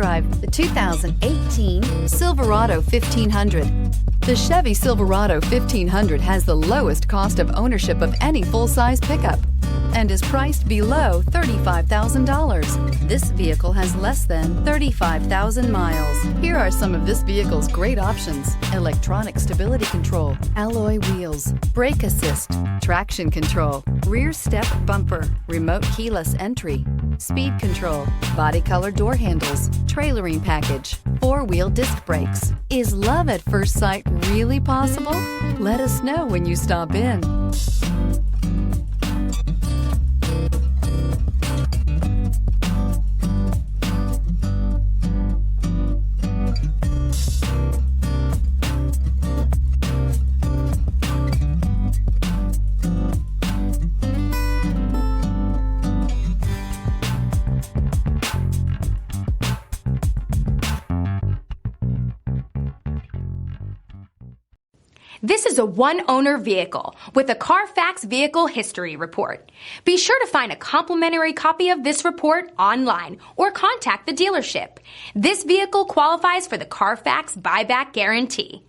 drive the 2018 Silverado 1500. The Chevy Silverado 1500 has the lowest cost of ownership of any full-size pickup and is priced below $35,000. This vehicle has less than 35,000 miles. Here are some of this vehicle's great options: electronic stability control, alloy wheels, brake assist, traction control, rear step bumper, remote keyless entry, speed control, body color door handles, trailering package, four-wheel disc brakes. Is love at first sight really possible? Let us know when you stop in. This is a one-owner vehicle with a Carfax Vehicle History Report. Be sure to find a complimentary copy of this report online or contact the dealership. This vehicle qualifies for the Carfax Buyback Guarantee.